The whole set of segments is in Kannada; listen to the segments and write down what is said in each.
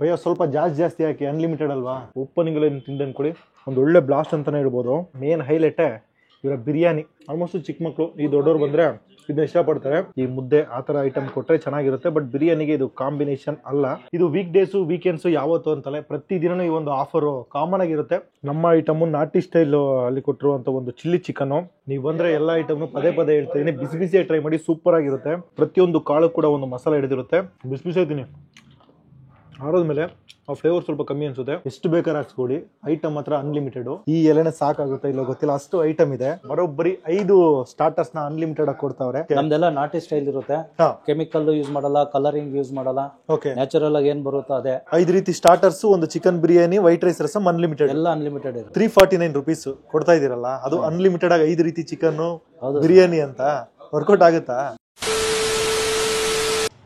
ಭಯ್ಯ ಸ್ವಲ್ಪ ಜಾಸ್ತಿ ಹಾಕಿ, ಅನ್ಲಿಮಿಟೆಡ್ ಅಲ್ವಾ. ಓಪನಿಂಗ್ ಅಲ್ಲಿ ತಿಂದು ಅನ್ಕೊಳ್ಳಿ, ಒಂದು ಒಳ್ಳೆ ಬ್ಲಾಸ್ಟ್ ಅಂತಾನೆ ಹೇಳ್ಬೋದು. ಮೇನ್ ಹೈಲೈಟೇ ಇವರ ಬಿರಿಯಾನಿ. ಆಲ್ಮೋಸ್ಟ್ ಚಿಕ್ಕ ಮಕ್ಕಳು, ಈ ದೊಡ್ಡವರು ಬಂದ್ರೆ ಇದನ್ನ ಇಷ್ಟಪಡ್ತಾರೆ. ಈ ಮುದ್ದೆ ಆ ತರ ಐಟಮ್ ಕೊಟ್ರೆ ಚೆನ್ನಾಗಿರುತ್ತೆ. ಬಟ್ ಬಿರಿಯಾನಿಗೆ ಇದು ಕಾಂಬಿನೇಷನ್ ಅಲ್ಲ. ಇದು ವೀಕ್ ಡೇಸು ವೀಕೆಂಡ್ಸ್ ಯಾವತ್ತು ಅಂತಲೇ ಪ್ರತಿ ದಿನನೂ ಈ ಒಂದು ಆಫರ್ ಕಾಮನ್ ಆಗಿರುತ್ತೆ. ನಮ್ಮ ಐಟಮ್ ನಾಟಿ ಸ್ಟೈಲ್ ಅಲ್ಲಿ ಕೊಟ್ಟಿರುವಂತ ಒಂದು ಚಿಲ್ಲಿ ಚಿಕನ್. ನೀವು ಬಂದ್ರೆ ಎಲ್ಲ ಐಟಮ್ ಪದೇ ಹೇಳ್ತೀನಿ, ಬಿಸಿಯಾಗಿ ಟ್ರೈ ಮಾಡಿ, ಸೂಪರ್ ಆಗಿರುತ್ತೆ. ಪ್ರತಿಯೊಂದು ಕಾಳು ಕೂಡ ಒಂದು ಮಸಾಲೆ ಹಿಡಿದಿರುತ್ತೆ. ಬಿಸಿ ಐತೀನಿ, ಆರೋದ್ಮೇಲೆ ಆ ಫ್ಲೇವರ್ ಸ್ವಲ್ಪ ಕಮ್ಮಿ ಅನ್ಸುತ್ತೆ. ಎಷ್ಟು ಬೇಕಾದ್ರೆ ಹಾಕ್ಸ್ಕೊಳ್ಳಿ, ಐಟಮ್ ಮಾತ್ರ ಅನ್ಲಿಮಿಟೆಡ್. ಈ ಎಲೆನೆ ಸಾಕಾಗುತ್ತೆ ಇಲ್ಲ ಗೊತ್ತಿಲ್ಲ, ಅಷ್ಟು ಐಟಮ್ ಇದೆ. ಬರೋಬ್ಬರಿ 5 ಸ್ಟಾರ್ಟರ್ಸ್ ನ ಅನ್ಲಿಮಿಟೆಡ್ ಆಗಿ ಕೊಡ್ತಾವ್ರೆ. ನಮ್ದೆಲ್ಲ ನಾಟಿ ಸ್ಟೈಲ್ ಇರುತ್ತೆ, ಕೆಮಿಕಲ್ ಯೂಸ್ ಮಾಡಲ್ಲ, ಕಲರಿಂಗ್ ಯೂಸ್ ಮಾಡಲ್ಲ. ನ್ಯಾಚುರಲ್ ಆಗಿ ಏನ್ ಬರುತ್ತೋ ಅದೇ. 5 ರೀತಿ ಸ್ಟಾರ್ಟರ್ಸ್, ಒಂದು chicken biryani, white rice rasam unlimited, ಎಲ್ಲ ಅನ್ಲಿಮಿಟೆಡ್ ಇರುತ್ತೆ. 349 ರೂಪೀಸ್ ಕೊಡ್ತಾ ಇದೀರಲ್ಲ, ಅದು ಅನ್ಲಿಮಿಟೆಡ್ ಆಗಿ 5 ರೀತಿ ಚಿಕನ್ ಬಿರಿಯಾನಿ ಅಂತ ವರ್ಕೌಟ್ ಆಗುತ್ತಾ?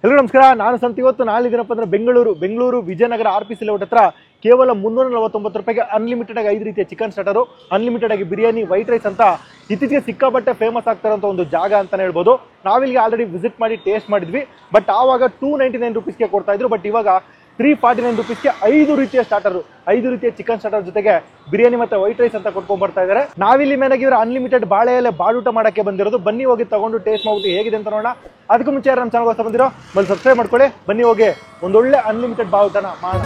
ಎಲ್ಲರೂ ನಮಸ್ಕಾರ, ನಾನು ಸಂತ. ಇವತ್ತು ನಾಳಿದ್ದೀನಪ್ಪ ಅಂದ್ರೆ ಬೆಂಗಳೂರು ವಿಜಯನಗರ RPC ಲೇಔಟ್ ಹತ್ರ ಕೇವಲ 349 ರೂಪಾಯಿಗೆ ಅನ್ಲಿಮಿಟೆಡ್ ಆಗಿ 5 ರೀತಿಯ ಚಿಕನ್ ಸ್ಟಾರ್ಟರು, ಅನ್ಲಿಮಿಟೆಡ್ ಆಗಿ ಬಿರಿಯಾನಿ, ವೈಟ್ ರೈಸ್ ಅಂತ ಇತ್ತೀಚೆಗೆ ಸಿಕ್ಕಾಪಟ್ಟೆ ಫೇಮಸ್ ಆಗ್ತಾರಂತ ಒಂದು ಜಾಗ ಅಂತಾನೆ ಹೇಳ್ಬೋದು. ನಾವಿಲ್ಲಿಗೆ ಆಲ್ರೆಡಿ ವಿಸಿಟ್ ಮಾಡಿ ಟೇಸ್ಟ್ ಮಾಡಿದ್ವಿ. ಬಟ್ ಆವಾಗ 299 ರೂಪೀಸ್ಗೆ ಕೊಡ್ತಾ ಇದ್ರು. ಬಟ್ ಇವಾಗ 349 ರೂಪೀಸ್ಗೆ 5 ರೀತಿಯ ಸ್ಟಾರ್ಟರ್, 5 ರೀತಿಯ ಚಿಕನ್ ಸ್ಟಾರ್ಟರ್ ಜೊತೆಗೆ ಬಿರಿಯಾನಿ ಮತ್ತೆ ವೈಟ್ ರೈಸ್ ಅಂತ ಕೊಟ್ಕೊಂಡ್ ಬರ್ತಾ ಇದ್ದಾರೆ. ನಾವಿಲ್ಲಿ ಮೇನಾಗಿ ಇವರು ಅನ್ಲಿಮಿಟೆಡ್ ಬಾಳೆ ಎಲೆ ಬಾಡೂಟ ಮಾಡಕ್ಕೆ ಬಂದಿರೋದು. ಬನ್ನಿ ಹೋಗಿ ತಗೊಂಡು ಟೇಸ್ಟ್ ಮಾಡ್ಬಿಟ್ಟು ಹೇಗಿದೆ ಅಂತ ನೋಡೋಣ. ಅದಕ್ಕೂ ಮುಂಚೆ ನಮ್ಮ ಚಾನಲ್ ಹೊಸ ಬಂದಿರೋ ಮೊದಲು ಸಬ್ಸ್ಕ್ರೈಬ್ ಮಾಡ್ಕೊಳ್ಳಿ. ಬನ್ನಿ ಹೋಗಿ ಒಂದೊಳ್ಳೆ ಅನ್ಲಿಮಿಟೆಡ್ ಬಾಡೂಟನ ಮಾಡೋಣ.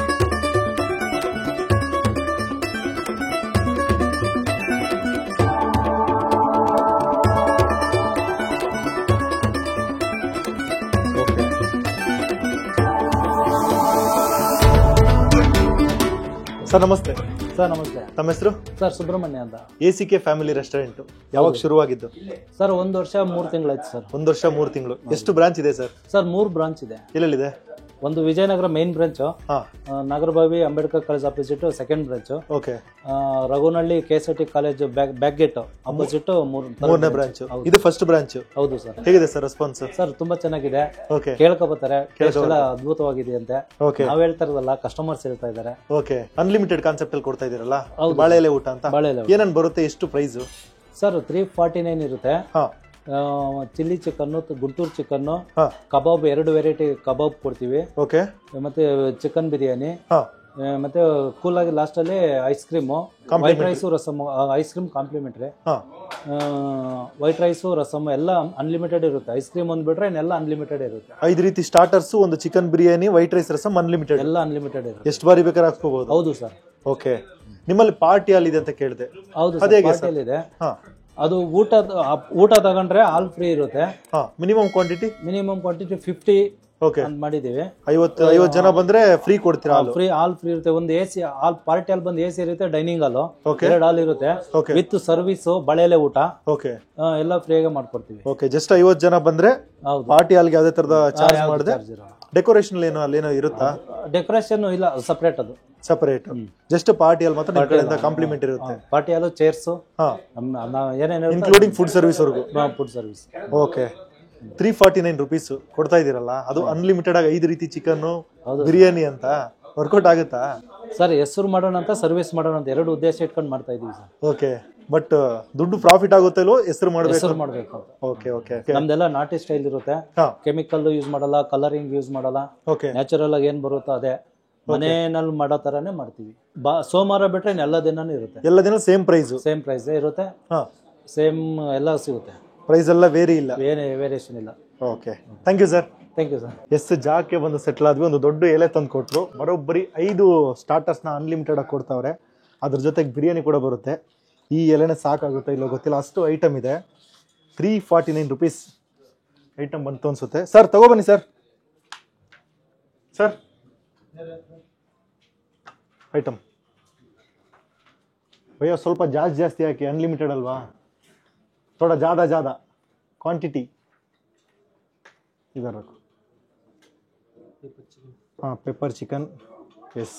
ಸರ್ ನಮಸ್ತೆ. ಸರ್ ನಮಸ್ತೆ. ತಮ್ಮ ಹೆಸರು? ಸರ್ ಸುಬ್ರಹ್ಮಣ್ಯ ಅಂತ. ACK ಫ್ಯಾಮಿಲಿ ರೆಸ್ಟೋರೆಂಟ್ ಯಾವಾಗ ಶುರುವಾಗಿದ್ದು? ಸರ್ 1 ವರ್ಷ 3 ತಿಂಗಳಾಯ್ತು ಸರ್. 1 ವರ್ಷ 3 ತಿಂಗಳು. ಎಷ್ಟು ಬ್ರಾಂಚ್ ಇದೆ ಸರ್? ಸರ್ 3 ಬ್ರಾಂಚ್ ಇದೆ. ಎಲ್ಲೆಲ್ಲಿದೆ? ಒಂದು Vijayanagar main branch, Nagarbhavi Ambedkar college opposite second branch, Raghunahalli KSIT college back gate opposite 3ನೇ ಬ್ರಾಂಚ್. ಇದು ಫಸ್ಟ್ ಬ್ರಾಂಚ್. ಹೌದು ಸರ್. ಹೇಗಿದೆ ಸರ್ ರೆಸ್ಪಾನ್ಸ್? ಸರ್ ತುಂಬಾ ಚೆನ್ನಾಗಿದೆ. ಕೇಳ್ಕೊಬತ್ತಾರೆ, ಎಲ್ಲ ಅದ್ಭುತವಾಗಿದೆ ಅಂತೆ. ನಾವ್ ಹೇಳ್ತಾ ಇರೋದಲ್ಲ, ಕಸ್ಟಮರ್ಸ್ ಹೇಳ್ತಾ ಇದಾರೆ. ಓಕೆ, ಅನ್ಲಿಮಿಟೆಡ್ ಕಾನ್ಸೆಪ್ಟ್ ಅಲ್ಲಿ ಕೊಡ್ತಾ ಇದೀರಲ್ಲ, ಬಾಳೆ ಎಲೆ ಊಟ ಅಂತ. ಏನನ್ ಬರುತ್ತೆ, ಎಷ್ಟು ಪ್ರೈಸ್? ಸರ್ 349 ಇರುತ್ತೆ. Chilli chicken, Guntur chicken, kebab 2 variety kebab ಕೊಡ್ತೀವಿ. ಮತ್ತೆ ಚಿಕನ್ ಬಿರಿಯಾನಿ, ಮತ್ತೆ ಕೂಲ್ ಆಗಿ ಲಾಸ್ಟ್ ಅಲ್ಲಿ ice cream, white rice, rasam. Ice cream complimentary, white rice, rasam ಎಲ್ಲ ಅನ್ಲಿಮಿಟೆಡ್ ಇರುತ್ತೆ. ಐಸ್ ಕ್ರೀಮ್ ಒಂದ್ ಬಿಟ್ರೆ ಎಲ್ಲ ಅನ್ಲಿಮಿಟೆಡ್ ಇರುತ್ತೆ. 5 ರೀತಿ ಸ್ಟಾರ್ಟರ್ಸ್, ಒಂದು chicken biryani, white rice, rasam unlimited, ಎಲ್ಲ ಅನ್ಲಿಮಿಟೆಡ್ ಇರುತ್ತೆ. ಎಷ್ಟು ಬಾರಿ ಬೇಕಾದ್ರೆ ಹಾಕ್ಕೋಬಹುದು? ಹೌದು ಸರ್. ಓಕೆ, ನಿಮ್ಮಲ್ಲಿ ಪಾರ್ಟಿ ಹಾಲ್ ಇದೆ ಅಂತ ಕೇಳಿದೆ. ಹೌದು, ಪಾರ್ಟಿ ಹಾಲ್ ಇದೆ. ಅದು ಊಟ ತಗೊಂಡ್ರೆ ಹಾಲ್ ಫ್ರೀ ಇರುತ್ತೆ. ಮಿನಿಮಮ್ ಕ್ವಾಂಟಿಟಿ 50 ಮಾಡಿದೀವಿ. 50 ಜನ ಬಂದ್ರೆ ಫ್ರೀ ಕೊಡ್ತೀರಾ? ಹಾಲ್ ಫ್ರೀ ಇರುತ್ತೆ. ಒಂದು AC ಹಾಲ್, ಪಾರ್ಟಿ ಹಾಲ್ ಬಂದು AC ಇರುತ್ತೆ, ಡೈನಿಂಗ್ ಹಾಲ್ 2 ಹಾಲ್ ಇರುತ್ತೆ, ವಿತ್ ಸರ್ವಿಸ್, ಬಳೆಲೆ ಊಟ ಎಲ್ಲ ಫ್ರೀಯಾಗಿ ಮಾಡ್ಕೊಡ್ತೀವಿ. ಜಸ್ಟ್ 50 ಜನ ಬಂದ್ರೆ ಪಾರ್ಟಿ ಹಾಲ್ಗೆ ಯಾವುದೇ ತರದ ಚಾರ್ಜ್ ಮಾಡಿದೆ. ಡೆಕೋರೇಷನ್ ಏನೋ ಅಲ್ಲೇನೋ ಇರುತ್ತಾ? ಡೆಕೋರೇಷನ್ ಇಲ್ಲ, ಸಪರೇಟ್. ಅದು ಸಪರೇಟ್. ಜಸ್ಟ್ ಪಾರ್ಟಿ ಹಾಲ್ ಮಾತ್ರ ಕಾಂಪ್ಲಿಮೆಂಟ್ ಇರುತ್ತೆ. ಪಾರ್ಟಿ ಹಾಲ್, ಚೇರ್ಸ್, ಏನೇನು ಇನ್ಕ್ಲೂಡಿಂಗ್ ಫುಡ್ ಸರ್ವಿಸ್ ವರೆಗೂ. Food service. ಓಕೆ, 349 ರೂಪೀಸ್ ಕೊಡ್ತಾ ಇದೀರಲ್ಲ, ಅದು ಅನ್ಲಿಮಿಟೆಡ್ ಆಗಿ 5 ರೀತಿ ಚಿಕನ್ ಬಿರಿಯಾನಿ ಅಂತ ವರ್ಕೌಟ್ ಆಗುತ್ತಾ ಸರ್? ಹೆಸರು ಮಾಡೋಣ ಅಂತ, ಸರ್ವಿಸ್ ಮಾಡೋಣ ಅಂತ 2 ಉದ್ದೇಶ ಇಟ್ಕೊಂಡು ಮಾಡ್ತಾ ಇದೀವಿ ಸರ್. ಓಕೆ, ಬಟ್ ದುಡ್ಡು ಪ್ರಾಫಿಟ್ ಆಗುತ್ತೆ ಇಲ್ವೋ? ಹೆಸರು ಮಾಡಬೇಕು. Okay okay. ನಮ್ದೆಲ್ಲ ನಾಟಿ ಸ್ಟೈಲ್ ಇರುತ್ತೆ, ಕೆಮಿಕಲ್ ಯೂಸ್ ಮಾಡಲ್ಲ, ಕಲರಿಂಗ್ ಯೂಸ್ ಮಾಡಲ್ಲ. ನ್ಯಾಚುರಲ್ ಆಗಿ ಏನ್ ಬರುತ್ತೋ ಅದೇ ಮನೆಯಲ್ಲಿ ಮಾಡೋ ತರಾನೇ ಮಾಡ್ತೀವಿ. ಸೋಮವಾರ ಬಿಟ್ರೆ ಎಲ್ಲ ದಿನಾನು ಇರುತ್ತೆ. ಎಲ್ಲ ದಿನ ಸೇಮ್ ಪ್ರೈಸ್ ಇರುತ್ತೆ, ಸೇಮ್ ಎಲ್ಲ ಸಿಗುತ್ತೆ. ಪ್ರೈಸ್ ಎಲ್ಲ ವೇರಿ ಇಲ್ಲ, ವೇರಿಯೇಷನ್ ಇಲ್ಲ. Okay, thank you sir. Thank you sir. ಎಷ್ಟು ಜಾಗಕ್ಕೆ ಬಂದು ಸೆಟ್ಲ್ ಆದ್ವಿ. ಒಂದು ದೊಡ್ಡ ಎಲೆ ತಂದು ಕೊಟ್ರು. ಬರೋಬ್ಬರಿ 5 ಸ್ಟಾರ್ಟರ್ಸ್ ನ ಅನ್ಲಿಮಿಟೆಡ್ ಆಗಿ ಕೊಡ್ತಾವ್ರೆ. ಅದ್ರ ಜೊತೆಗೆ ಬಿರಿಯಾನಿ ಕೂಡ ಬರುತ್ತೆ. ಈ ಎಲೆನೆ ಸಾಕಾಗುತ್ತೆ ಇಲ್ಲೋ ಗೊತ್ತಿಲ್ಲ, ಅಷ್ಟು ಐಟಮ್ ಇದೆ. 349 ರೂಪೀಸ್ ಐಟಮ್ ಬಂತು ಅನ್ಸುತ್ತೆ. ಸರ್ ತಗೋಬನ್ನಿ ಸರ್. ಸರ್ ಐಟಮ್ ಭಯ್ಯ ಸ್ವಲ್ಪ ಜಾಸ್ತಿ ಹಾಕಿ, ಅನ್ಲಿಮಿಟೆಡ್ ಅಲ್ವಾ, ಥೋड़ा ज़्यादा ಕ್ವಾಂಟಿಟಿ इधर रखो. Pepper chicken. ಎಸ್,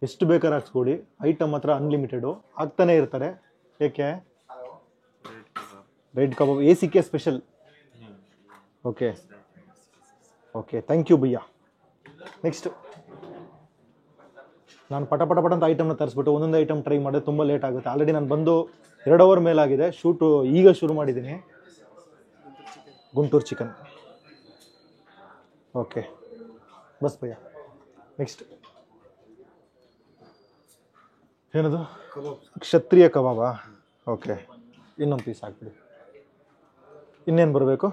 ಎಷ್ಟು ಬೇಕಾದ್ರೆ ಹಾಕ್ಸ್ಕೊಡಿ, ಐಟಮ್ ಮಾತ್ರ ಅನ್ಲಿಮಿಟೆಡು, ಹಾಕ್ತಾನೆ ಇರ್ತಾರೆ. ಏಕೆ? Red kebab ACK special. Okay okay, thank you ಭಯ್ಯ. ನೆಕ್ಸ್ಟ್ ನಾನು ಪಟ ಅಂತ ಐಟಮ್ನ ತರಿಸ್ಬಿಟ್ಟು ಒಂದೊಂದು ಐಟಮ್ ಟ್ರೈ ಮಾಡಿದೆ, ತುಂಬ ಲೇಟ್ ಆಗುತ್ತೆ. ಆಲ್ರೆಡಿ ನಾನು ಬಂದು 2 ಅವರ್ ಮೇಲಾಗಿದೆ. ಶೂಟು ಈಗ ಶುರು ಮಾಡಿದ್ದೀನಿ. Guntur chicken. Okay bus bhaiya. Next ಏನದು ಕ್ಷತ್ರಿಯ ಕಬಾಬಾ? ಓಕೆ, ಇನ್ನೊಂದು ಪೀಸ್ ಹಾಕ್ಬಿಡಿ. ಇನ್ನೇನು ಬರಬೇಕು?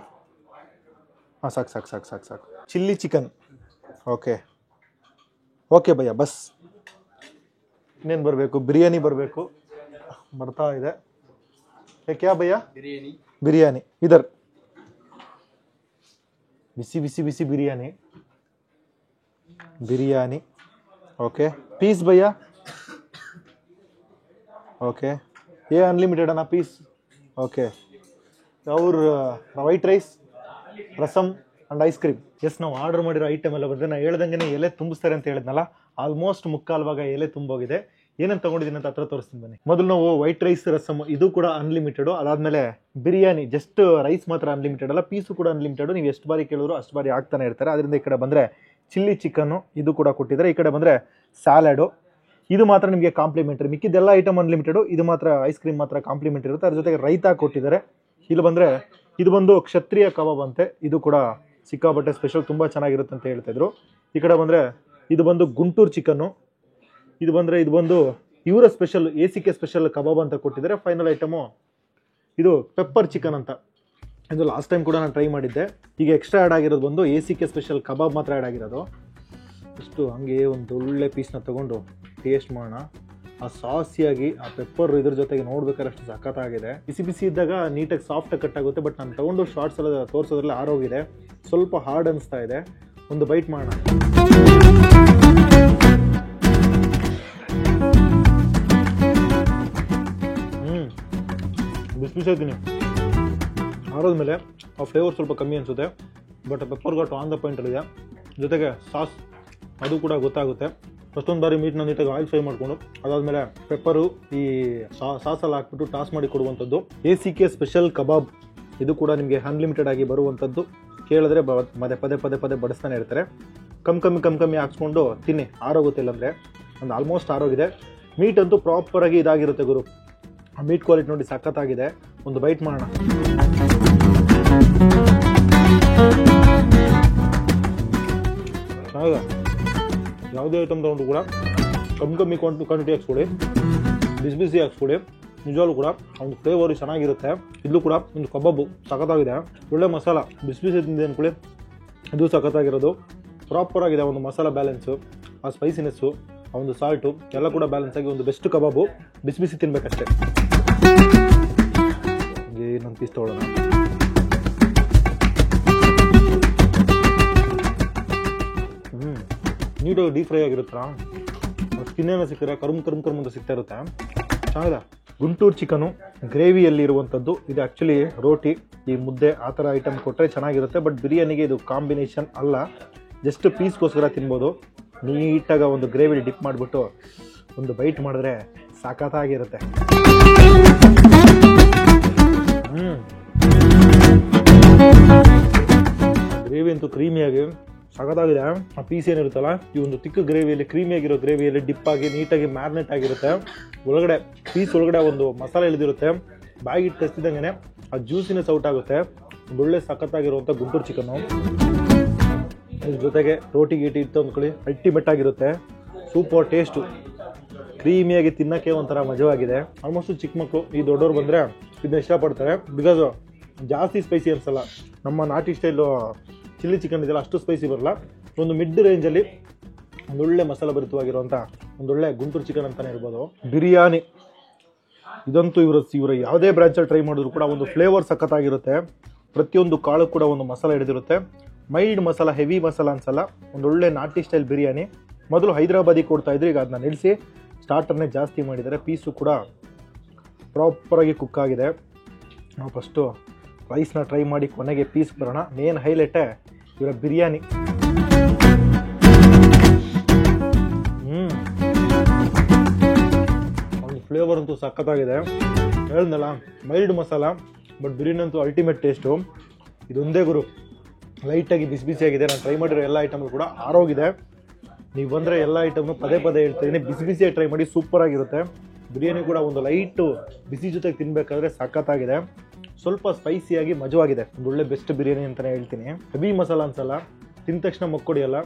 ಹಾಂ, ಸಾಕು ಸಾಕು ಸಾಕು ಸಾಕು ಸಾಕು. Chilli chicken. Okay okay bhaiya, bus. ಇನ್ನೇನು ಬರಬೇಕು? ಬಿರಿಯಾನಿ ಬರಬೇಕು. ಬರ್ತಾ ಇದೆ. ಕ್ಯಾ ಭಯ್ಯ? ಬಿರಿಯಾನಿ ಇದರ್. ಬಿಸಿ ಬಿಸಿ ಬಿಸಿ ಬಿರಿಯಾನಿ. ಬಿರಿಯಾನಿ. ಓಕೆ, ಪೀಸ್ ಭಯ್ಯ. ಓಕೆ, ये अनलिमिटेड ना पीस. ಓಕೆ, और white rice, rasam and ice cream. Yes, ನಾವು ಆರ್ಡರ್ ಮಾಡಿರೋ ಐಟಮ್ ಎಲ್ಲ ಬಂದರೆ ನಾನು ಹೇಳ್ದಂಗೆ ಎಲೆ ತುಂಬಿಸ್ತಾರೆ ಅಂತ ಹೇಳಿದ್ನಲ್ಲ, ಆಲ್ಮೋಸ್ಟ್ ಮುಕ್ಕಾಲು ಭಾಗ ಎಲೆ ತುಂಬೋಗಿದೆ. ಏನೇನು ತೊಗೊಂಡಿದ್ದೀನಿ ಅಂತ ಹತ್ರ ತೋರಿಸ್ತೀನಿ ಬನ್ನಿ. ಮೊದಲು ನಾವು ವೈಟ್ ರೈಸ್, ರಸಮ್ ಇದು ಕೂಡ ಅನ್ಲಿಮಿಟೆಡು. ಅದಾದಮೇಲೆ ಬಿರಿಯಾನಿ, ಜಸ್ಟ್ ರೈಸ್ ಮಾತ್ರ ಅನ್ಲಿಮಿಟೆಡ್ ಅಲ್ಲ, ಪೀಸು ಕೂಡ ಅನ್ಲಿಮಿಟೆಡು. ನೀವು ಎಷ್ಟು ಬಾರಿ ಕೇಳಿದ್ರು ಅಷ್ಟು ಬಾರಿ ಆಗ್ತಾನೆ ಇರ್ತಾರೆ. ಅದರಿಂದ ಈ ಕಡೆ ಬಂದರೆ ಚಿಲ್ಲಿ ಚಿಕನ್ನು ಇದು ಕೂಡ ಕೊಟ್ಟಿದ್ದಾರೆ. ಈ ಕಡೆ ಬಂದರೆ ಸ್ಯಾಲಡು, ಇದು ಮಾತ್ರ ನಿಮಗೆ ಕಾಂಪ್ಲಿಮೆಂಟರಿ. ಮಿಕ್ಕಿದ್ದೆಲ್ಲ item unlimited. ಇದು ಮಾತ್ರ ಐಸ್ ಕ್ರೀಮ್ ಮಾತ್ರ ಕಾಂಪ್ಲಿಮೆಂಟ್ ಇರುತ್ತೆ. ಅದ್ರ ಜೊತೆಗೆ ರೈತಾ ಕೊಟ್ಟಿದ್ದಾರೆ. ಇಲ್ಲಿ ಬಂದರೆ ಇದು ಬಂದು ಕ್ಷತ್ರಿಯ ಕಬಾಬ್ ಅಂತೆ. ಇದು ಕೂಡ ಸಿಕ್ಕಾಪಟ್ಟೆ ಸ್ಪೆಷಲ್, ತುಂಬ ಚೆನ್ನಾಗಿರುತ್ತೆ ಅಂತ ಹೇಳ್ತಾಯಿದ್ರು. ಈ ಕಡೆ ಬಂದರೆ ಇದು ಬಂದು ಗುಂಟೂರು ಚಿಕನ್ನು. ಇದು ಬಂದು ಇವರ ಸ್ಪೆಷಲ್ ACK ಸ್ಪೆಷಲ್ ಕಬಾಬ್ ಅಂತ ಕೊಟ್ಟಿದ್ದಾರೆ. ಫೈನಲ್ ಐಟಮು ಇದು ಪೆಪ್ಪರ್ ಚಿಕನ್ ಅಂತ. ಇದು ಲಾಸ್ಟ್ ಟೈಮ್ ಕೂಡ ನಾನು ಟ್ರೈ ಮಾಡಿದ್ದೆ. ಈಗ ಎಕ್ಸ್ಟ್ರಾ ಆ್ಯಡ್ ಆಗಿರೋದು ಬಂದು ACK ಸ್ಪೆಷಲ್ ಕಬಾಬ್ ಮಾತ್ರ ಆ್ಯಡ್ ಆಗಿರೋದು. ಇಷ್ಟು ಹಂಗೆ ಒಂದು ಒಳ್ಳೆ ಪೀಸ್ನ ತೊಗೊಂಡು ಟೇಸ್ಟ್ ಮಾಡೋಣ. ಆ ಸಾಸಿಯಾಗಿ ಆ ಪೆಪ್ಪರ್ ಇದ್ರ ಜೊತೆಗೆ ನೋಡ್ಬೇಕಾದ್ರೆ ಅಷ್ಟು ಸಖತ್ತಾಗಿದೆ. ಬಿಸಿ ಬಿಸಿ ಇದ್ದಾಗ ನೀಟಾಗಿ ಸಾಫ್ಟಾಗಿ ಕಟ್ ಆಗುತ್ತೆ. ಬಟ್ ನಾನು ತೊಗೊಂಡು ಶಾರ್ಟ್ಸ್ ಎಲ್ಲ ತೋರಿಸೋದ್ರಲ್ಲಿ ಆರೋಗಿದೆ, ಸ್ವಲ್ಪ ಹಾರ್ಡ್ ಅನಿಸ್ತಾ ಇದೆ. ಒಂದು ಬೈಟ್ ಮಾಡೋಣ. ಬಿಸಿ ಬಿಸಿ ಇದ್ದೀನಿ. ಆರೋದ್ಮೇಲೆ ಆ ಫ್ಲೇವರ್ ಸ್ವಲ್ಪ ಕಮ್ಮಿ ಅನಿಸುತ್ತೆ. ಬಟ್ ಪೆಪ್ಪರ್ ಘಾಟು ಆನ್ ದ ಪಾಯಿಂಟಲ್ಲಿದೆ. ಜೊತೆಗೆ ಸಾಸ್ ಅದು ಕೂಡ ಗೊತ್ತಾಗುತ್ತೆ. ಫಸ್ಟೊಂದು ಬಾರಿ ಮೀಟ್ನ ನೀಟಾಗಿ ಆಯಿಲ್ ಫ್ರೈ ಮಾಡಿಕೊಂಡು ಅದಾದಮೇಲೆ ಪೆಪ್ಪರು ಈ ಸಾಸಲ್ಲಿ ಹಾಕ್ಬಿಟ್ಟು ಟಾಸ್ ಮಾಡಿ ಕೊಡುವಂಥದ್ದು ACK ಸ್ಪೆಷಲ್ ಕಬಾಬ್. ಇದು ಕೂಡ ನಿಮಗೆ ಅನ್ಲಿಮಿಟೆಡ್ ಆಗಿ ಬರುವಂಥದ್ದು. ಕೇಳಿದ್ರೆ ಪದೇ ಪದೇ ಪದೇ ಬಡಿಸ್ತಾನೆ ಇರ್ತಾರೆ. ಕಮ್ಮಿ ಹಾಕ್ಸ್ಕೊಂಡು ತಿನ್ನಿ, ಆರೋಗುತ್ತಿಲ್ಲ ಅಂದರೆ. ಒಂದು ಆಲ್ಮೋಸ್ಟ್ ಆರೋಗಿದೆ. ಮೀಟ್ ಅಂತೂ ಪ್ರಾಪರಾಗಿ ಇದಾಗಿರುತ್ತೆ ಗುರು. ಆ ಮೀಟ್ ಕ್ವಾಲಿಟಿ ನೋಡಿ ಸಖತ್ತಾಗಿದೆ. ಒಂದು ಬೈಟ್ ಮಾಡೋಣ. ಹೌದಾ, ಯಾವುದೇ ಐಟಮ್ ತೊಗೊಂಡು ಕೂಡ ಕಮ್ಮಿ ಕ್ವಾಂಟಿಟಿ ಹಾಕ್ಸ್ಕೊಡಿ, ಬಿಸಿ ಬಿಸಿ ಹಾಕ್ಸ್ಕೊಡಿ. ನಿಜವಾಗ್ಲೂ ಕೂಡ ಒಂದು ಫ್ಲೇವರ್ ಚೆನ್ನಾಗಿರುತ್ತೆ. ಇಲ್ಲೂ ಕೂಡ ಒಂದು ಕಬಾಬು ಸಖತ್ತಾಗಿದೆ. ಒಳ್ಳೆ ಮಸಾಲ, ಬಿಸಿ ಬಿಸಿ ತಿಂದೆ ಅಂದ್ಕೊಳ್ಳಿ. ಇದು ಸಖತ್ತಾಗಿರೋದು. ಪ್ರಾಪರಾಗಿದೆ ಒಂದು ಮಸಾಲ ಬ್ಯಾಲೆನ್ಸು, ಆ ಸ್ಪೈಸಿನೆಸ್ಸು, ಆ ಒಂದು ಸಾಲ್ಟು ಎಲ್ಲ ಕೂಡ ಬ್ಯಾಲೆನ್ಸ್ ಆಗಿ ಒಂದು ಬೆಸ್ಟ್ ಕಬಾಬು. ಬಿಸಿ ಬಿಸಿ ತಿನ್ಬೇಕಷ್ಟೇ. ಇನ್ನೊಂದು ಪೀಸ್ ತೊಗೊಳ್ಳೋಣ. ನೀಟಾಗಿ ಡೀಪ್ ಫ್ರೈ ಆಗಿರುತ್ತಾ, ಸ್ಕಿನ್ನೇನೋ ಸಿಕ್ಕರೆ ಕರ್ಮ್ ಅಂತ ಸಿಗ್ತಾ ಇರುತ್ತೆ. ಚೆನ್ನಾಗಿದೆ. ಗುಂಟೂರು ಚಿಕನು ಗ್ರೇವಿಯಲ್ಲಿ ಇರುವಂಥದ್ದು. ಇದು ಆ್ಯಕ್ಚುಲಿ ರೋಟಿ, ಈ ಮುದ್ದೆ ಆ ಥರ ಐಟಮ್ ಕೊಟ್ಟರೆ ಚೆನ್ನಾಗಿರುತ್ತೆ. ಬಟ್ ಬಿರಿಯಾನಿಗೆ ಇದು ಕಾಂಬಿನೇಷನ್ ಅಲ್ಲ. ಜಸ್ಟ್ ಪೀಸ್ಗೋಸ್ಕರ ತಿನ್ಬೋದು. ನೀಟಾಗಿ ಒಂದು ಗ್ರೇವಿ ಡಿಪ್ ಮಾಡಿಬಿಟ್ಟು ಒಂದು ಬೈಟ್ ಮಾಡಿದ್ರೆ ಸಾಕತ್ತಾಗಿರುತ್ತೆ. ಗ್ರೇವಿ ಅಂತೂ ಕ್ರೀಮಿಯಾಗಿ ಸಖತ್ತಾಗಿದೆ. ಆ ಪೀಸ್ ಏನಿರುತ್ತಲ್ಲ, ಈ ಒಂದು ತಿಕ್ಕ ಗ್ರೇವಿಯಲ್ಲಿ, ಕ್ರೀಮಿಯಾಗಿರೋ ಗ್ರೇವಿಯಲ್ಲಿ ಡಿಪ್ ಆಗಿ ನೀಟಾಗಿ ಮ್ಯಾರಿನೇಟ್ ಆಗಿರುತ್ತೆ. ಒಳಗಡೆ ಪೀಸ್ ಒಳಗಡೆ ಒಂದು ಮಸಾಲೆ ಇಳಿದಿರುತ್ತೆ. ಬಾಯಿಗೆ ಕಸಿದಂಗೆ ಆ ಜ್ಯೂಸಿನೆಸ್ ಔಟ್ ಆಗುತ್ತೆ. ಒಂದು ಒಳ್ಳೆ ಸಖತ್ತಾಗಿರುವಂಥ ಗುಂಟೂರು ಚಿಕನ್ನು. ಇದ್ರ ಜೊತೆಗೆ ರೋಟಿ ಗೀಟಿ ಇತ್ತು ಅಂದ್ಕೊಳ್ಳಿ, ಅಲ್ಟಿಮೇಟ್ ಆಗಿರುತ್ತೆ. ಸೂಪರ್ ಟೇಸ್ಟು, ಕ್ರೀಮಿಯಾಗಿ ತಿನ್ನೋಕ್ಕೆ ಒಂಥರ ಮಜವಾಗಿದೆ. ಆಲ್ಮೋಸ್ಟ್ ಚಿಕ್ಕ ಮಕ್ಕಳು, ಈ ದೊಡ್ಡವ್ರು ಬಂದರೆ ಇದನ್ನ ಇಷ್ಟಪಡ್ತಾರೆ. ಬಿಕಾಸ್ ಜಾಸ್ತಿ ಸ್ಪೈಸಿ ಅನಿಸಲ್ಲ. ನಮ್ಮ ನಾಟಿ ಸ್ಟೈಲು ಚಿಲ್ಲಿ ಚಿಕನ್ ಇದೆಲ್ಲ ಅಷ್ಟು ಸ್ಪೈಸಿ ಬರಲ್ಲ. ಒಂದು ಮಿಡ್ ರೇಂಜಲ್ಲಿ ಒಂದೊಳ್ಳೆ ಮಸಾಲ ಭರಿತವಾಗಿರುವಂಥ ಒಂದೊಳ್ಳೆ ಗುಂಟೂರು ಚಿಕನ್ ಅಂತಲೇ ಇರ್ಬೋದು. ಬಿರಿಯಾನಿ ಇದಂತೂ ಇವರ ಯಾವುದೇ ಬ್ರಾಂಚಲ್ಲಿ ಟ್ರೈ ಮಾಡಿದ್ರು ಕೂಡ ಒಂದು ಫ್ಲೇವರ್ ಸಖತ್ತಾಗಿರುತ್ತೆ. ಪ್ರತಿಯೊಂದು ಕಾಳು ಕೂಡ ಒಂದು ಮಸಾಲ ಹಿಡಿದಿರುತ್ತೆ. ಮೈಲ್ಡ್ ಮಸಾಲ, ಹೆವಿ ಮಸಾಲ ಅನ್ಸಲ್ಲ. ಒಂದೊಳ್ಳೆ ನಾಟಿ ಸ್ಟೈಲ್ ಬಿರಿಯಾನಿ. ಮೊದಲು ಹೈದರಾಬಾದಿಗೆ ಕೊಡ್ತಾಯಿದ್ರು, ಈಗ ಅದನ್ನ ನಿಲ್ಲಿಸಿ ಸ್ಟಾರ್ಟರ್ನೇ ಜಾಸ್ತಿ ಮಾಡಿದ್ದಾರೆ. ಪೀಸು ಕೂಡ ಪ್ರಾಪರಾಗಿ ಕುಕ್ ಆಗಿದೆ. ನಾವು ಫಸ್ಟು ರೈಸ್ನ ಟ್ರೈ ಮಾಡಿ ಕೊನೆಗೆ ಪೀಸ್ ಬರೋಣ. ಮೇನ್ ಹೈಲೈಟೇ ಇವರ ಬಿರಿಯಾನಿ. ಒಂದು ಫ್ಲೇವರ್ ಅಂತೂ ಸಖತ್ತಾಗಿದೆ. ಹೇಳಿದ್ನಲ್ಲ, ಮೈಲ್ಡ್ ಮಸಾಲ, ಬಟ್ ಬಿರಿಯಾನಿ ಅಂತೂ ಅಲ್ಟಿಮೇಟ್ ಟೇಸ್ಟು. ಇದೊಂದೇ ಗುರು, ಲೈಟಾಗಿ ಬಿಸಿ ಬಿಸಿಯಾಗಿದೆ. ನಾನು ಟ್ರೈ ಮಾಡಿರೋ ಎಲ್ಲ ಐಟಮ್ಗಳು ಕೂಡ ಆರೋಗಿದೆ. ನೀವು ಬಂದರೆ ಎಲ್ಲ ಐಟಮ್ನು ಪದೇ ಹೇಳ್ತೀನಿ, ಬಿಸಿ ಬಿಸಿಯಾಗಿ ಟ್ರೈ ಮಾಡಿ. ಸೂಪರಾಗಿರುತ್ತೆ. ಬಿರಿಯಾನಿ ಕೂಡ ಒಂದು ಲೈಟು ಬಿಸಿ ಜೊತೆಗೆ ತಿನ್ನಬೇಕಾದ್ರೆ ಸಖತ್ತಾಗಿದೆ. ಸ್ವಲ್ಪ ಸ್ಪೈಸಿಯಾಗಿ ಮಜವಾಗಿದೆ. ಒಂದು ಒಳ್ಳೆ ಬೆಸ್ಟ್ ಬಿರಿಯಾನಿ ಅಂತಲೇ ಹೇಳ್ತೀನಿ. ಹೆವಿ ಮಸಾಲ ಅನ್ಸಲ್ಲ, ತಿಂದ ತಕ್ಷಣ ಮಕ್ಕೊಡಿಯಲ್ಲ.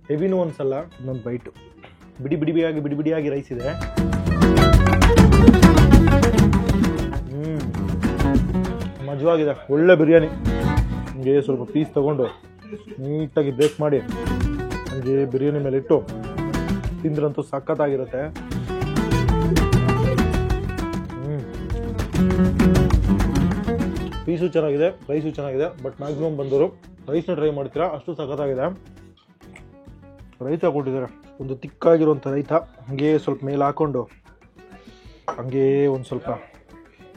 ಹೆವಿನೂ ಅನ್ಸಲ್ಲ. ಇನ್ನೊಂದು ಬೈಟು, ಬಿಡಿ ಬಿಡಿಯಾಗಿ ರೈಸ್ ಇದೆ. ಮಜವಾಗಿದೆ, ಒಳ್ಳೆ ಬಿರಿಯಾನಿ. ಹಂಗೆ ಸ್ವಲ್ಪ ಪೀಸ್ ತಗೊಂಡು ನೀಟಾಗಿ ಬೇಕ್ ಮಾಡಿ ಹಂಗೆ ಬಿರಿಯಾನಿ ಮೇಲೆ ಇಟ್ಟು ತಿಂದ್ರಂತೂ ಸಖತ್ತಾಗಿರುತ್ತೆ. ಪೀಸು ಚೆನ್ನಾಗಿದೆ, ರೈಸು ಚೆನ್ನಾಗಿದೆ. ಬಟ್ ಮ್ಯಾಕ್ಸಿಮಮ್ ಬಂದವರು ರೈಸ್ನ ಟ್ರೈ ಮಾಡ್ತೀರಾ, ಅಷ್ಟು ಸಖತ್ತಾಗಿದೆ. ರೈತ ಕೊಟ್ಟಿದ್ದಾರೆ, ಒಂದು ತಿಕ್ಕಾಗಿರುವಂಥ ರೈತ. ಹಂಗೆ ಸ್ವಲ್ಪ ಮೇಲೆ ಹಾಕ್ಕೊಂಡು ಹಂಗೆ ಒಂದು ಸ್ವಲ್ಪ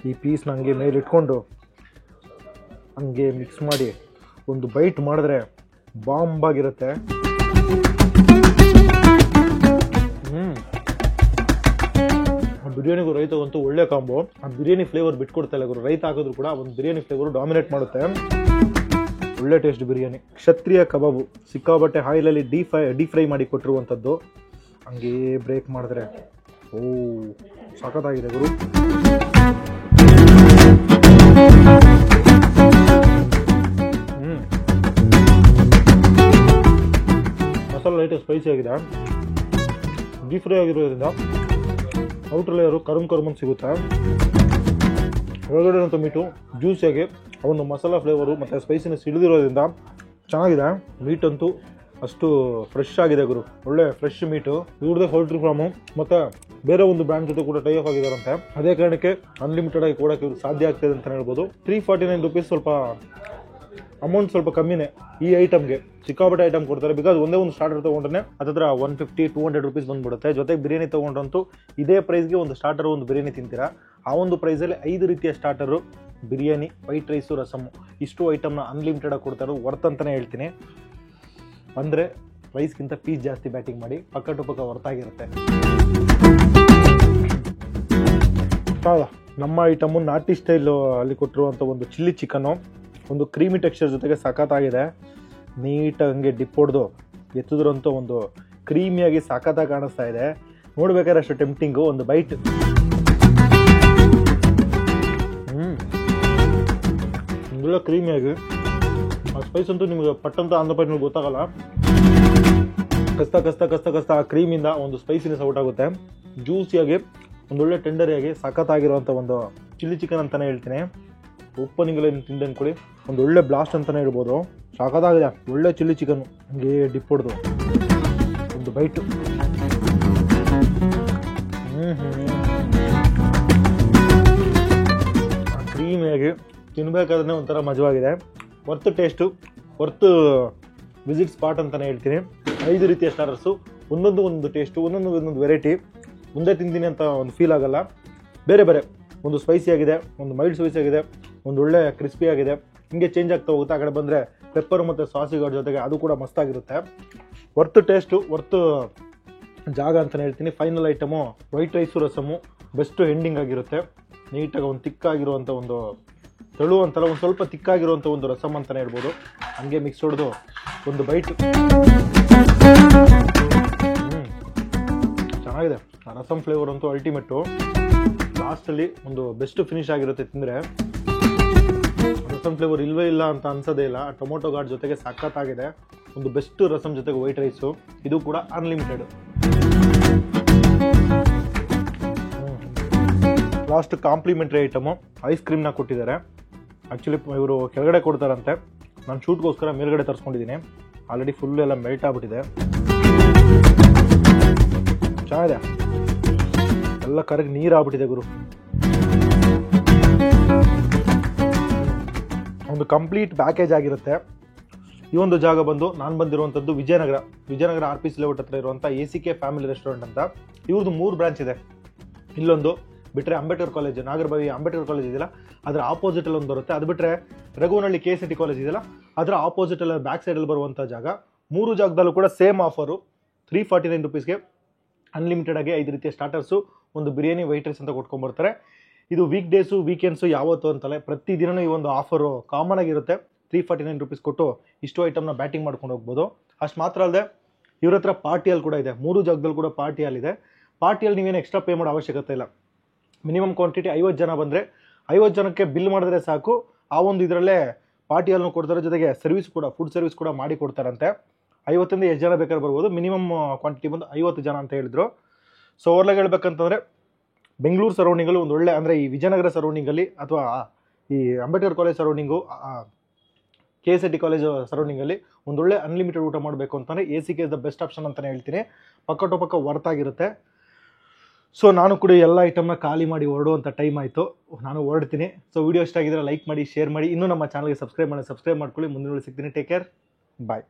ಈ ಪೀಸ್ನ ಹಂಗೆ ಮೇಲೆ ಇಟ್ಕೊಂಡು ಹಂಗೆ ಮಿಕ್ಸ್ ಮಾಡಿ ಒಂದು ಬೈಟ್ ಮಾಡಿದ್ರೆ ಬಾಂಬಾಗಿರುತ್ತೆ. ಬಿರಿಯಾನಿಗೂ ರೈತಗಂತೂ ಒಳ್ಳೆ ಕಾಂಬೋ. ಆ ಬಿರಿಯಾನಿ ಫ್ಲೇವರ್ ಬಿಟ್ಕೊಡ್ತಾ ಇಲ್ಲ ಗುರು. ರೈತ ಹಾಕಿದ್ರು ಕೂಡ ಒಂದು ಬಿರಿಯಾನಿ ಫ್ಲೇವರ್ ಡಾಮಿನೇಟ್ ಮಾಡುತ್ತೆ. ಒಳ್ಳೆ ಟೇಸ್ಟ್ ಬಿರಿಯಾನಿ. ಕ್ಷತ್ರಿಯ ಕಬಾಬು ಸಿಕ್ಕಾಬಟ್ಟೆ ಆಯಿಲಲ್ಲಿ ಡೀಪ್ ಫ್ರೈ ಮಾಡಿ ಕೊಟ್ಟಿರುವಂಥದ್ದು. ಹಂಗೆ ಬ್ರೇಕ್ ಮಾಡಿದ್ರೆ ಓ ಸಖತ್ತಾಗಿದೆ ಗುರು. ಮಸಾಲೆ ಲೈಟ್ ಸ್ಪೈಸಿ ಆಗಿದೆ. ಡೀಪ್ ಫ್ರೈ ಆಗಿರೋದ್ರಿಂದ ಔಟರ್ ಲೇಯರು ಕರುಮ್ ಸಿಗುತ್ತೆ. ಒಳಗಡೆ ಅಂತ ಮೀಟು ಜ್ಯೂಸಿಯಾಗಿ ಆ ಒಂದು ಮಸಾಲ ಫ್ಲೇವರು ಮತ್ತು ಸ್ಪೈಸಿನೆಸ್ ಹಿಡಿದಿರೋದ್ರಿಂದ ಚೆನ್ನಾಗಿದೆ. ಮೀಟ್ ಅಂತೂ ಅಷ್ಟು ಫ್ರೆಶ್ ಆಗಿದೆ ಗುರು. ಒಳ್ಳೆ ಫ್ರೆಶ್ ಮೀಟು. ಇವ್ರದ್ದೇ ಪೌಲ್ಟ್ರಿ ಫಾರ್ಮು ಮತ್ತು ಬೇರೆ ಒಂದು ಬ್ರ್ಯಾಂಡ್ ಜೊತೆ ಕೂಡ ಟೈ ಆಫ್ ಆಗಿದ್ದಾರಂತೆ. ಅದೇ ಕಾರಣಕ್ಕೆ ಅನ್ಲಿಮಿಟೆಡ್ ಆಗಿ ಕೊಡೋಕ್ಕೆ ಇವ್ರು ಸಾಧ್ಯ ಆಗ್ತಿದೆ ಅಂತ ಹೇಳ್ಬೋದು. 349 ರುಪೀಸ್ ಸ್ವಲ್ಪ ಅಮೌಂಟ್ ಸ್ವಲ್ಪ ಕಮ್ಮಿನೇ ಈ ಐಟಮ್ಗೆ. ಸಿಕ್ಕಾಪಟ್ಟೆ ಐಟಮ್ ಕೊಡ್ತಾರೆ. ಬಿಕಾಸ್ ಒಂದೇ ಒಂದು ಸ್ಟಾರ್ಟರ್ ತೊಗೊಂಡ್ರೆ ಅದರ 150-200 ರುಪೀಸ್ ಬಂದ್ಬಿಡುತ್ತೆ. ಜೊತೆಗೆ ಬಿರಿಯಾನಿ ತೊಗೊಂಡ್ರಂತೂ ಇದೇ ಪ್ರೈಸ್ಗೆ ಒಂದು ಸ್ಟಾರ್ಟರ್ ಒಂದು ಬಿರಿಯಾನಿ ತಿಂತೀರಾ. ಆ ಒಂದು ಪ್ರೈಸಲ್ಲಿ 5 ರೀತಿಯ starter, biryani, white rice, rasam, ಇಷ್ಟು ಐಟಮ್ನ ಅನ್ಲಿಮಿಟೆಡ್ ಆಗಿ ಕೊಡ್ತಾರೆ. ವರ್ತ್ ಅಂತಲೇ ಹೇಳ್ತೀನಿ. ಅಂದರೆ ರೈಸ್ಗಿಂತ ಪೀಸ್ ಜಾಸ್ತಿ ಬ್ಯಾಟಿಂಗ್ ಮಾಡಿ ಪಕ್ಕ ಟು ಪಕ್ಕ ಹೊರತಾಗಿರುತ್ತೆ. ನಮ್ಮ ಐಟಮು ನಾಟಿ ಸ್ಟೈಲು ಅಲ್ಲಿ ಕೊಟ್ಟಿರುವಂಥ ಒಂದು ಚಿಲ್ಲಿ ಚಿಕನ್ನು ಒಂದು ಕ್ರೀಮಿ ಟೆಕ್ಸ್ಚರ್ ಜೊತೆಗೆ ಸಖತ್ತಾಗಿದೆ. ನೀಟಾಗಿ ಹಂಗೆ ಡಿಪ್ ಹೊಡೆದು ಎತ್ತಿದ್ರಂತೂ ಒಂದು ಕ್ರೀಮಿಯಾಗಿ ಸಖತ್ತಾಗಿ ಕಾಣಿಸ್ತಾ ಇದೆ. ನೋಡ್ಬೇಕಾದ್ರೆ ಅಷ್ಟು ಟೆಂಪ್ಟಿಂಗು. ಒಂದು ಬೈಟ್ ಒಳ್ಳೆ ಕ್ರೀಮಿಯಾಗಿ. ಆ ಸ್ಪೈಸ್ ಅಂತೂ ನಿಮಗೆ ಪಟ್ಟಂತ ಆಂಧ್ರಪ್ರದೇಶ ಗೊತ್ತಾಗಲ್ಲ. ಕಸ್ತಾ ಆ ಕ್ರೀಮಿಂದ ಒಂದು ಸ್ಪೈಸಿನೆಸ್ ಔಟ್ ಆಗುತ್ತೆ. ಜ್ಯೂಸಿಯಾಗಿ ಒಂದೊಳ್ಳೆ ಟೆಂಡರಿಯಾಗಿ ಸಖತ್ತಾಗಿರುವಂಥ ಒಂದು ಚಿಲ್ಲಿ ಚಿಕನ್ ಅಂತಲೇ ಹೇಳ್ತೀನಿ. ಓಪನಿಂಗಲ್ಲಿ ತಿಂದು ಅಂದ್ಕೊಳ್ಳಿ, ಒಂದು ಒಳ್ಳೆ ಬ್ಲಾಸ್ಟ್ ಅಂತಲೇ ಹೇಳ್ಬೋದು. ಸಖತ್ತಾಗಿದೆ ಒಳ್ಳೆ ಚಿಲ್ಲಿ ಚಿಕನ್ನು. ಹಂಗೆ ಡಿಪ್ ಹೊಡೆದು ಒಂದು ಬೈಟು. ಕ್ರೀಮಿಯಾಗಿ ತಿನ್ಬೇಕಾದ್ರೆ ಒಂಥರ ಮಜವಾಗಿದೆ. Worth taste, worth visit spot ಅಂತಲೇ ಹೇಳ್ತೀನಿ. 5 ರೀತಿಯ ಸ್ಟಾರ್ಟರ್ಸು, ಒಂದೊಂದು ಟೇಸ್ಟು, ಒಂದೊಂದು ವೆರೈಟಿ. ಮುಂದೆ ತಿಂತೀನಿ ಅಂತ ಒಂದು ಫೀಲ್ ಆಗಲ್ಲ. ಬೇರೆ ಒಂದು ಸ್ಪೈಸಿ ಆಗಿದೆ, ಒಂದು ಮೈಲ್ಡ್ ಸ್ಪೈಸಿ ಆಗಿದೆ, ಒಂದು ಒಳ್ಳೆ ಕ್ರಿಸ್ಪಿ ಆಗಿದೆ. ಹಿಂಗೆ ಚೇಂಜ್ ಆಗ್ತಾ ಹೋಗುತ್ತೆ. ಆ ಕಡೆ ಬಂದರೆ ಪೆಪ್ಪರ್ ಮತ್ತು ಸಾಸಿಗಳ ಜೊತೆಗೆ ಅದು ಕೂಡ ಮಸ್ತಾಗಿರುತ್ತೆ. ವರ್ತ್ ಟೇಸ್ಟು, ವರ್ತ್ ಜಾಗ ಅಂತಲೇ ಹೇಳ್ತೀನಿ. Final item white rice, rasam best ending ಆಗಿರುತ್ತೆ. ನೀಟಾಗಿ ಒಂದು ತಿಕ್ಕಾಗಿರುವಂಥ ಒಂದು ತೆಳು ಅಂತಲ್ಲ, ಒಂದು ಸ್ವಲ್ಪ ತಿಕ್ಕಾಗಿರುವಂಥ ಒಂದು ರಸಮ್ ಅಂತಲೇ ಹೇಳ್ಬೋದು. ಹಂಗೆ ಮಿಕ್ಸ್ ಹೊಡೆದು ಒಂದು ಬೈಟು. ಚೆನ್ನಾಗಿದೆ. ಆ ರಸಮ್ ಫ್ಲೇವರ್ ಅಂತೂ ಅಲ್ಟಿಮೇಟು. ಲಾಸ್ಟಲ್ಲಿ ಒಂದು ಬೆಸ್ಟ್ ಫಿನಿಶ್ ಆಗಿರುತ್ತೆ ತಿಂದರೆ. ರಸಮ್ ಫ್ಲೇವರ್ ಇಲ್ವೇ ಇಲ್ಲ ಅಂತ ಅನ್ಸೋದೇ ಇಲ್ಲ. ಟೊಮೊಟೊ ಘಾಟ್ ಜೊತೆಗೆ ಸಖತ್ತಾಗಿದೆ. ಒಂದು ಬೆಸ್ಟ್ ರಸಮ್ ಜೊತೆಗೆ ವೈಟ್ ರೈಸು. ಇದು ಕೂಡ unlimited. Last complimentary item ice ಕ್ರೀಮ್ನ ಕೊಟ್ಟಿದ್ದಾರೆ. ಆ್ಯಕ್ಚುಲಿ ಇವರು ಕೆಳಗಡೆ ಕೊಡ್ತಾರಂತೆ. ನಾನು ಶೂಟ್ಗೋಸ್ಕರ ಮೇಲ್ಗಡೆ ತರಿಸ್ಕೊಂಡಿದ್ದೀನಿ. ಆಲ್ರೆಡಿ ಫುಲ್ ಎಲ್ಲ ಮೆಲ್ಟ್ ಆಗಿಬಿಟ್ಟಿದೆ. ಚೆನ್ನಾಗಿದೆ. ಎಲ್ಲ ಕರಗಿ ನೀರು ಆಗ್ಬಿಟ್ಟಿದೆ ಗುರು. ಒಂದು ಕಂಪ್ಲೀಟ್ ಪ್ಯಾಕೇಜ್ ಆಗಿರುತ್ತೆ. ಈ ಒಂದು ಜಾಗ ಬಂದು ನಾನು ಬಂದಿರುವಂಥದ್ದು ವಿಜಯನಗರ RPC ಲೇಔಟ್ ಹತ್ರ ಇರುವಂಥ ACK ಫ್ಯಾಮಿಲಿ ರೆಸ್ಟೋರೆಂಟ್ ಅಂತ. ಇವ್ರದ್ದು 3 ಬ್ರಾಂಚ್ ಇದೆ. ಇಲ್ಲೊಂದು ಬಿಟ್ಟರೆ ಅಂಬೇಡ್ಕರ್ ಕಾಲೇಜ್, ನಾಗರಬಾವಿ ಅಂಬೇಡ್ಕರ್ ಕಾಲೇಜ್ ಇದೆಯಲ್ಲ ಅದರ ಆಪೋಸಿಟಲ್ಲಿ ಒಂದು ಬರುತ್ತೆ. ಅದು ಬಿಟ್ಟರೆ ರಘುವನಹಳ್ಳಿ KCT ಕಾಲೇಜ್ ಇದೆಯಲ್ಲ ಅದರ ಆಪೋಸಿಟಲ್ಲಿ ಬ್ಯಾಕ್ ಸೈಡಲ್ಲಿ ಬರುವಂಥ ಜಾಗ. 3 ಜಾಗದಲ್ಲೂ ಕೂಡ ಸೇಮ್ ಆಫರು. 349 ರುಪೀಸ್ಗೆ ಅನ್ಲಿಮಿಟೆಡ್ ಆಗಿ 5 ರೀತಿಯ ಸ್ಟಾರ್ಟರ್ಸು, ಒಂದು ಬಿರಿಯಾನಿ, ವೈಟ್ ರೈಸ್ ಅಂತ ಕೊಟ್ಕೊಂಡ್ಬರ್ತಾರೆ. ಇದು ವೀಕ್ ಡೇಸು, ವೀಕೆಂಡ್ಸು ಯಾವತ್ತು ಅಂತಲೇ ಪ್ರತಿದಿನವೂ ಈ ಒಂದು ಆಫರು ಕಾಮನ್ ಆಗಿರುತ್ತೆ. 349 ರುಪೀಸ್ ಕೊಟ್ಟು ಇಷ್ಟು ಐಟಮ್ನ ಬ್ಯಾಟಿಂಗ್ ಮಾಡ್ಕೊಂಡು ಹೋಗ್ಬೋದು. ಅಷ್ಟು ಮಾತ್ರ ಅಲ್ಲದೆ ಇವ್ರ ಹತ್ರ ಪಾರ್ಟಿಯಲ್ಲಿ ಕೂಡ ಇದೆ. 3 ಜಾಗದಲ್ಲಿ ಕೂಡ ಪಾರ್ಟಿಯಲ್ಲಿದೆ. ಪಾರ್ಟಿಯಲ್ಲಿ ನೀವೇನು ಎಕ್ಸ್ಟ್ರಾ ಪೇ ಮಾಡೋ ಅವಶ್ಯಕತೆ ಇಲ್ಲ. ಮಿನಿಮಮ್ ಕ್ವಾಂಟಿಟಿ 50 ಜನ ಬಂದರೆ 50 ಜನಕ್ಕೆ ಬಿಲ್ ಮಾಡಿದ್ರೆ ಸಾಕು. ಆ ಒಂದು ಇದರಲ್ಲೇ ಪಾರ್ಟಿಯಲ್ಲೂ ಕೊಡ್ತಾರೆ. ಜೊತೆಗೆ ಸರ್ವಿಸ್ ಕೂಡ, ಫುಡ್ ಸರ್ವಿಸ್ ಕೂಡ ಮಾಡಿ ಕೊಡ್ತಾರಂತೆ. 50ರಿಂದ ಎಷ್ಟು ಜನ ಬೇಕಾದ್ರೆ ಬರ್ಬೋದು. ಮಿನಿಮಮ್ ಕ್ವಾಂಟಿಟಿ ಬಂದು 50 ಜನ ಅಂತ ಹೇಳಿದ್ರು. ಸೊ ಓವರ್ಲಾಗ್ ಹೇಳ್ಬೇಕಂತಂದರೆ ಬೆಂಗಳೂರು ಸರೌಂಡಿಂಗಲ್ಲಿ ಒಂದು ಒಳ್ಳೆ, ಅಂದರೆ ಈ ವಿಜಯನಗರ ಸರೌಂಡಿಂಗಲ್ಲಿ ಅಥವಾ ಈ Ambedkar college surrounding, KSIT college ಸರೌಂಡಿಂಗಲ್ಲಿ ಒಂದೊಳ್ಳೆ ಅನ್ಲಿಮಿಟೆಡ್ ಊಟ ಮಾಡಬೇಕು ಅಂತಂದರೆ ACK is the best option ಅಂತಲೇ ಹೇಳ್ತೀನಿ. ಪಕ್ಕ ಟು ಪಕ್ಕ ವರ್ತ್ ಆಗಿರುತ್ತೆ. ಸೊ ನಾನು ಕೂಡ ಎಲ್ಲ ಐಟಮ್ನ ಖಾಲಿ ಮಾಡಿ ಹೊರಡುವಂಥ ಟೈಮ್ ಆಯಿತು, ನಾನು ಹೊರಡ್ತೀನಿ. ಸೊ ವಿಡಿಯೋ ಇಷ್ಟ ಆಗಿದ್ರೆ ಲೈಕ್ ಮಾಡಿ, ಶೇರ್ ಮಾಡಿ, ಇನ್ನೂ ನಮ್ಮ ಚಾನಲ್ಗೆ ಸಬ್ಸ್ಕ್ರೈಬ್ ಮಾಡ್ಕೊಳ್ಳಿ. ಮುಂದಿನ ಸಿಗ್ತೀನಿ. ಟೇಕ್ ಕೇರ್, ಬಾಯ್.